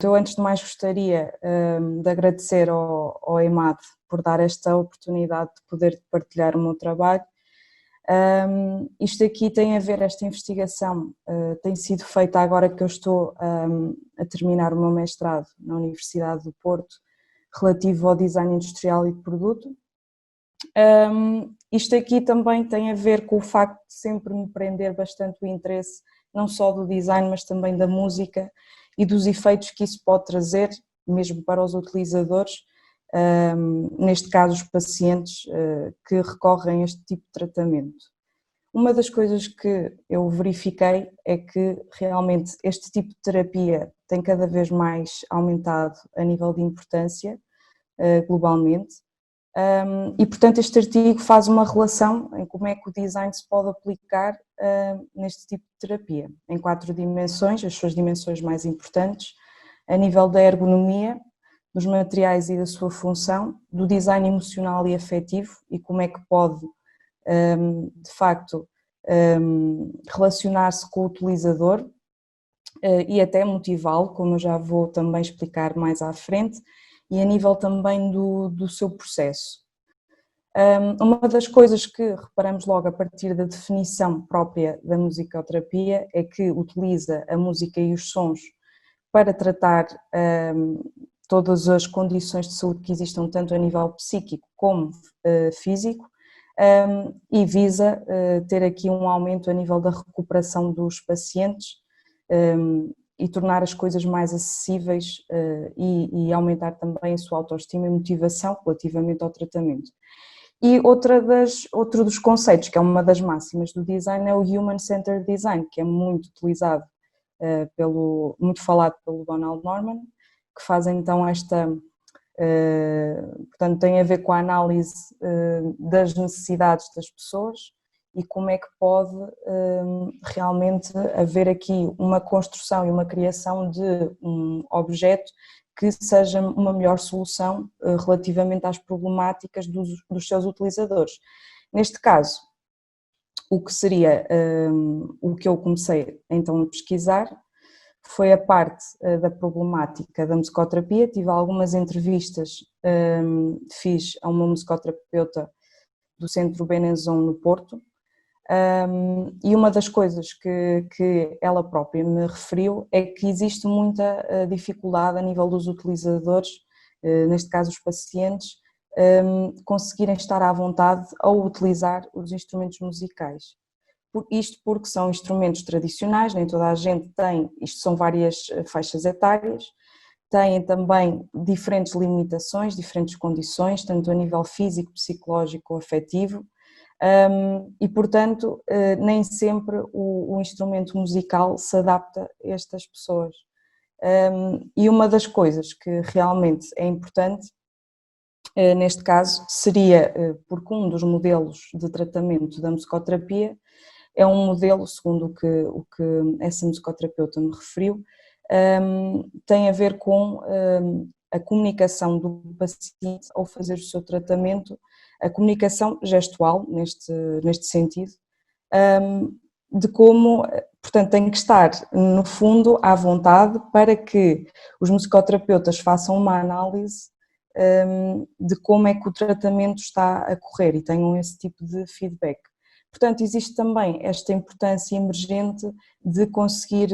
eu antes de mais gostaria de agradecer ao EMAD por dar esta oportunidade de poder partilhar o meu trabalho. Isto aqui tem a ver, esta investigação tem sido feita agora que eu estou a terminar o meu mestrado na Universidade do Porto, relativo ao design industrial e de produto. Isto aqui também tem a ver com o facto de sempre me prender bastante o interesse, não só do design, mas também da música e dos efeitos que isso pode trazer, mesmo para os utilizadores, neste caso os pacientes que recorrem a este tipo de tratamento. Uma das coisas que eu verifiquei é que realmente este tipo de terapia tem cada vez mais aumentado a nível de importância globalmente. E portanto este artigo faz uma relação em como é que o design se pode aplicar neste tipo de terapia, em 4 dimensões, as suas dimensões mais importantes, a nível da ergonomia, dos materiais e da sua função, do design emocional e afetivo e como é que pode de facto relacionar-se com o utilizador e até motivá-lo, como eu já vou também explicar mais à frente, e a nível também do seu processo. Uma das coisas que reparamos logo a partir da definição própria da musicoterapia é que utiliza a música e os sons para tratar todas as condições de saúde que existam, tanto a nível psíquico como físico, e visa ter aqui um aumento a nível da recuperação dos pacientes e tornar as coisas mais acessíveis e aumentar também a sua autoestima e motivação relativamente ao tratamento. E outro dos conceitos, que é uma das máximas do design, é o Human Centered Design, que é muito utilizado, muito falado pelo Donald Norman, que faz então portanto tem a ver com a análise das necessidades das pessoas e como é que pode realmente haver aqui uma construção e uma criação de um objeto que seja uma melhor solução relativamente às problemáticas dos seus utilizadores. Neste caso, o que seria o que eu comecei então a pesquisar foi a parte da problemática da musicoterapia. Tive algumas entrevistas, fiz a uma musicoterapeuta do Centro Benenson no Porto, e uma das coisas que ela própria me referiu é que existe muita dificuldade a nível dos utilizadores, neste caso os pacientes, conseguirem estar à vontade ao utilizar os instrumentos musicais. Isto porque são instrumentos tradicionais, nem toda a gente tem, isto são várias faixas etárias, têm também diferentes limitações, diferentes condições, tanto a nível físico, psicológico ou afetivo, e portanto nem sempre o instrumento musical se adapta a estas pessoas. E uma das coisas que realmente é importante neste caso seria, porque um dos modelos de tratamento da musicoterapia é um modelo, segundo o que essa musicoterapeuta me referiu, tem a ver com a comunicação do paciente ao fazer o seu tratamento, a comunicação gestual, neste sentido, de como, portanto, tem que estar, no fundo, à vontade para que os musicoterapeutas façam uma análise de como é que o tratamento está a correr e tenham esse tipo de feedback. Portanto, existe também esta importância emergente de conseguir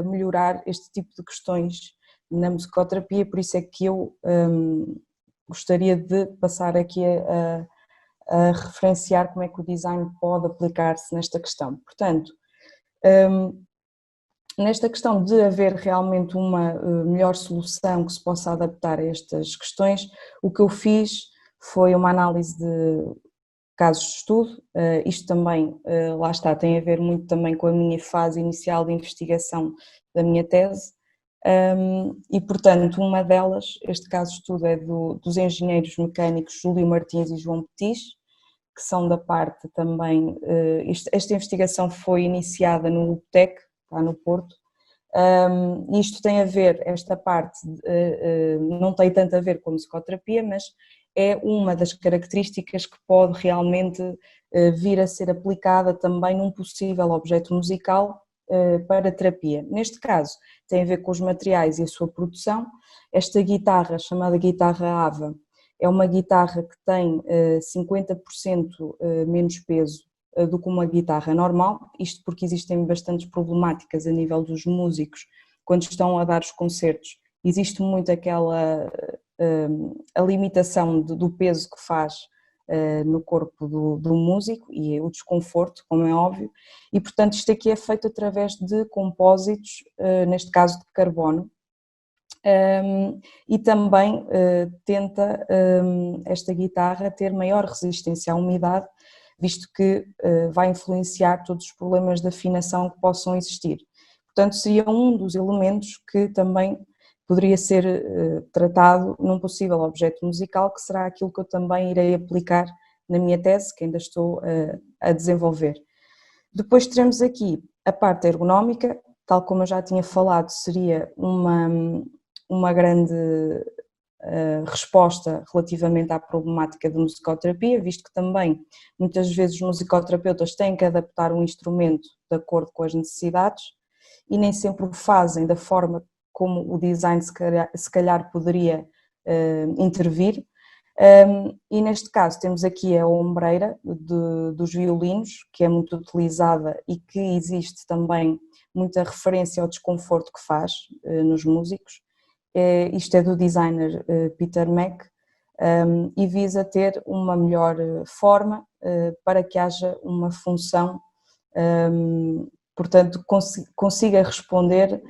melhorar este tipo de questões na musicoterapia, por isso é que eu gostaria de passar aqui a referenciar como é que o design pode aplicar-se nesta questão. Portanto, nesta questão de haver realmente uma melhor solução que se possa adaptar a estas questões, o que eu fiz foi uma análise de casos de estudo, isto também, lá está, tem a ver muito também com a minha fase inicial de investigação da minha tese, e portanto uma delas, este caso de estudo é dos engenheiros mecânicos Júlio Martins e João Petis, que são da parte também, esta investigação foi iniciada no UPTEC, cá no Porto, isto tem a ver, esta parte não tem tanto a ver com a musicoterapia, mas é uma das características que pode realmente vir a ser aplicada também num possível objeto musical para terapia. Neste caso, tem a ver com os materiais e a sua produção. Esta guitarra, chamada guitarra Ava, é uma guitarra que tem 50% menos peso do que uma guitarra normal, isto porque existem bastantes problemáticas a nível dos músicos quando estão a dar os concertos. Existe muito aquela a limitação do peso que faz no corpo do músico e o desconforto, como é óbvio, e portanto isto aqui é feito através de compósitos, neste caso de carbono, e também tenta esta guitarra ter maior resistência à umidade, visto que vai influenciar todos os problemas de afinação que possam existir. Portanto, seria um dos elementos que também poderia ser tratado num possível objeto musical, que será aquilo que eu também irei aplicar na minha tese, que ainda estou a desenvolver. Depois teremos aqui a parte ergonómica, tal como eu já tinha falado, seria uma grande resposta relativamente à problemática da musicoterapia, visto que também muitas vezes os musicoterapeutas têm que adaptar um instrumento de acordo com as necessidades e nem sempre o fazem da forma como o design se calhar poderia intervir. E neste caso temos aqui a ombreira dos violinos, que é muito utilizada e que existe também muita referência ao desconforto que faz nos músicos. Isto é do designer Peter Mac e visa ter uma melhor forma para que haja uma função, portanto consiga responder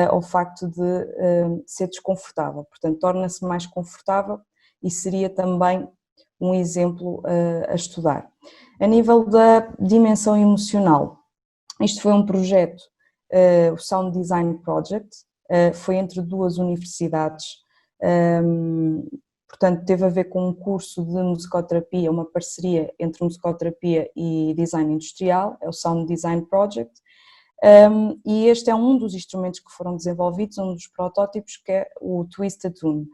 ao facto de ser desconfortável, portanto torna-se mais confortável e seria também um exemplo a estudar. A nível da dimensão emocional, isto foi um projeto, o Sound Design Project, foi entre duas universidades, portanto teve a ver com um curso de musicoterapia, uma parceria entre musicoterapia e design industrial, é o Sound Design Project, e este é um dos instrumentos que foram desenvolvidos, um dos protótipos, que é o Twisted Tune.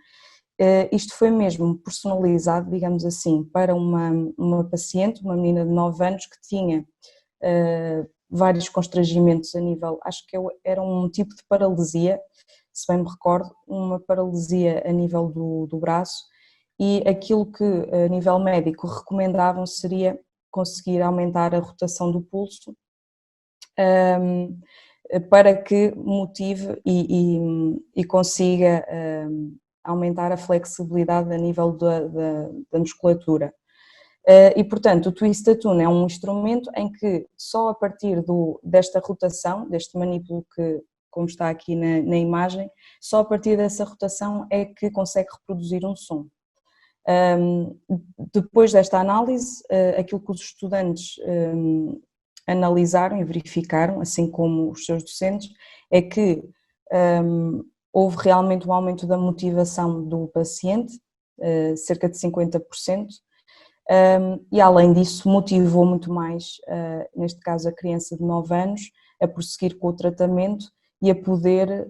Isto foi mesmo personalizado, digamos assim, para uma paciente, uma menina de 9 anos que tinha vários constrangimentos a nível, acho que era um tipo de paralisia, se bem me recordo, uma paralisia a nível do braço, e aquilo que a nível médico recomendavam seria conseguir aumentar a rotação do pulso para que motive e consiga aumentar a flexibilidade a nível da musculatura. E portanto o Twisted Tune é um instrumento em que só a partir desta rotação, deste manípulo que, como está aqui na imagem, só a partir dessa rotação é que consegue reproduzir um som. Depois desta análise, aquilo que os estudantes analisaram e verificaram, assim como os seus docentes, é que houve realmente um aumento da motivação do paciente, cerca de 50%, e além disso motivou muito mais, neste caso a criança de 9 anos, a prosseguir com o tratamento e a poder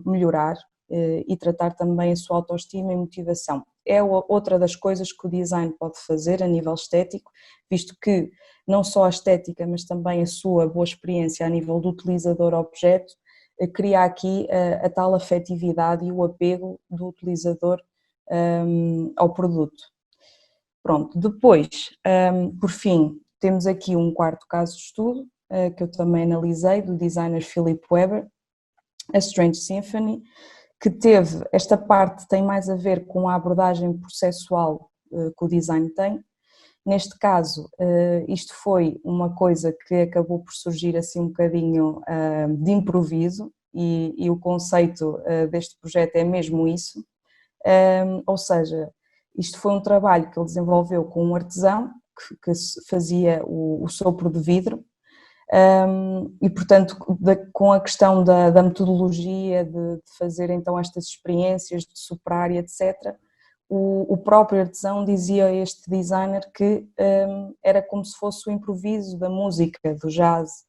melhorar e tratar também a sua autoestima e motivação. É outra das coisas que o design pode fazer a nível estético, visto que não só a estética, mas também a sua boa experiência a nível do utilizador-objeto, cria aqui a tal afetividade e o apego do utilizador ao produto. Pronto, depois, por fim, temos aqui um quarto caso de estudo, que eu também analisei, do designer Philip Weber, A Strange Symphony, que teve, esta parte tem mais a ver com a abordagem processual que o design tem. Neste caso, isto foi uma coisa que acabou por surgir assim um bocadinho de improviso e o conceito deste projeto é mesmo isso, ou seja, isto foi um trabalho que ele desenvolveu com um artesão que fazia o sopro de vidro e portanto com a questão da metodologia de fazer então estas experiências de soprar e etc., o próprio artesão dizia a este designer que era como se fosse o improviso da música, do jazz,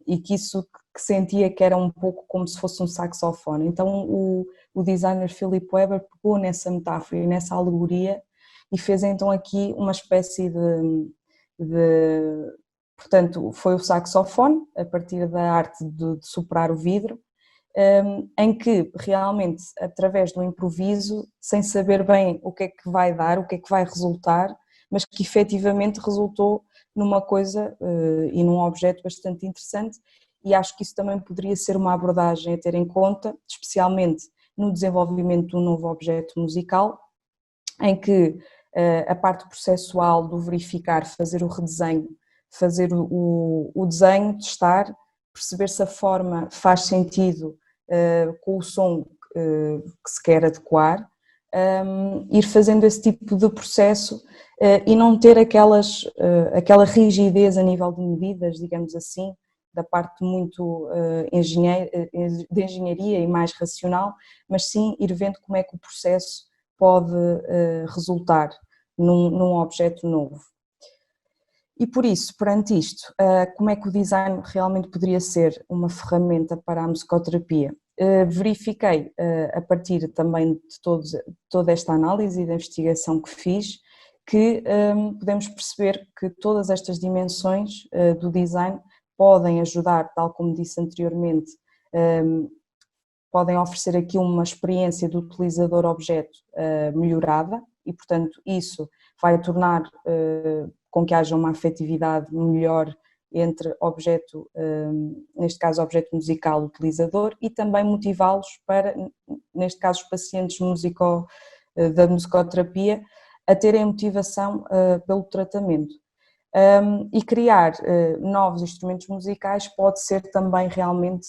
e que isso que sentia que era um pouco como se fosse um saxofone. Então o designer Philip Weber pegou nessa metáfora e nessa alegoria e fez então aqui uma espécie de portanto, foi o saxofone, a partir da arte de soprar o vidro, em que realmente, através do improviso, sem saber bem o que é que vai dar, o que é que vai resultar, mas que efetivamente resultou numa coisa e num objeto bastante interessante, e acho que isso também poderia ser uma abordagem a ter em conta, especialmente no desenvolvimento de um novo objeto musical, em que a parte processual do verificar, fazer o redesenho, fazer o desenho, testar, perceber se a forma faz sentido com o som que se quer adequar, ir fazendo esse tipo de processo e não ter aquela rigidez a nível de medidas, digamos assim, da parte muito de engenharia e mais racional, mas sim ir vendo como é que o processo pode resultar num objeto novo. E por isso, perante isto, como é que o design realmente poderia ser uma ferramenta para a musicoterapia? Verifiquei, a partir também de toda esta análise e da investigação que fiz, que podemos perceber que todas estas dimensões do design podem ajudar, tal como disse anteriormente, podem oferecer aqui uma experiência do utilizador-objeto melhorada e, portanto, isso vai tornar com que haja uma afetividade melhor entre objeto, neste caso objeto musical utilizador, e também motivá-los para, neste caso os pacientes da musicoterapia, a terem motivação pelo tratamento. E criar novos instrumentos musicais pode ser também realmente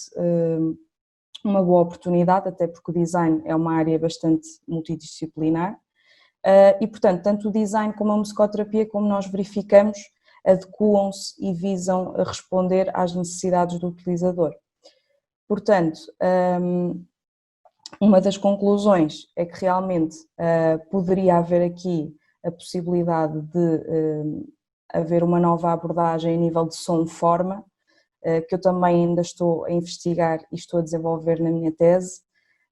uma boa oportunidade, até porque o design é uma área bastante multidisciplinar e, portanto, tanto o design como a musicoterapia, como nós verificamos, adequam-se e visam responder às necessidades do utilizador. Portanto, uma das conclusões é que realmente poderia haver aqui a possibilidade de haver uma nova abordagem a nível de som-forma, que eu também ainda estou a investigar e estou a desenvolver na minha tese,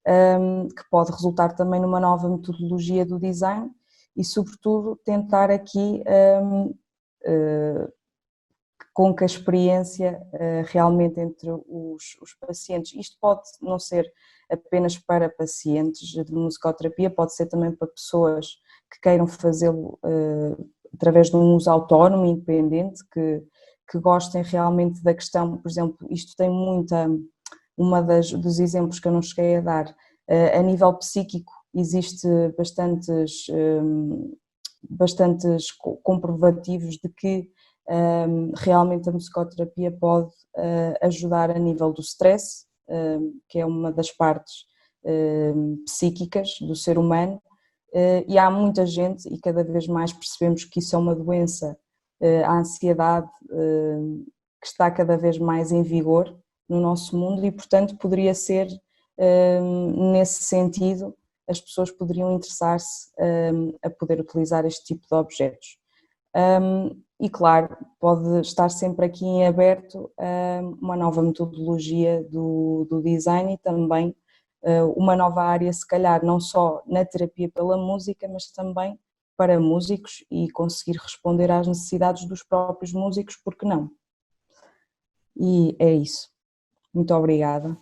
que pode resultar também numa nova metodologia do design e, sobretudo, tentar aqui com que a experiência realmente entre os pacientes, isto pode não ser apenas para pacientes de musicoterapia, pode ser também para pessoas que queiram fazê-lo através de um uso autónomo, independente, que gostem realmente da questão, por exemplo, isto tem dos exemplos que eu não cheguei a dar, a nível psíquico existe bastantes comprovativos de que realmente a musicoterapia pode ajudar a nível do stress, que é uma das partes psíquicas do ser humano, e há muita gente, e cada vez mais percebemos que isso é uma doença, a ansiedade, que está cada vez mais em vigor no nosso mundo e, portanto, poderia ser, nesse sentido, as pessoas poderiam interessar-se a poder utilizar este tipo de objetos. E claro, pode estar sempre aqui em aberto uma nova metodologia do design e também uma nova área, se calhar, não só na terapia pela música, mas também para músicos e conseguir responder às necessidades dos próprios músicos, porque não? E é isso. Muito obrigada.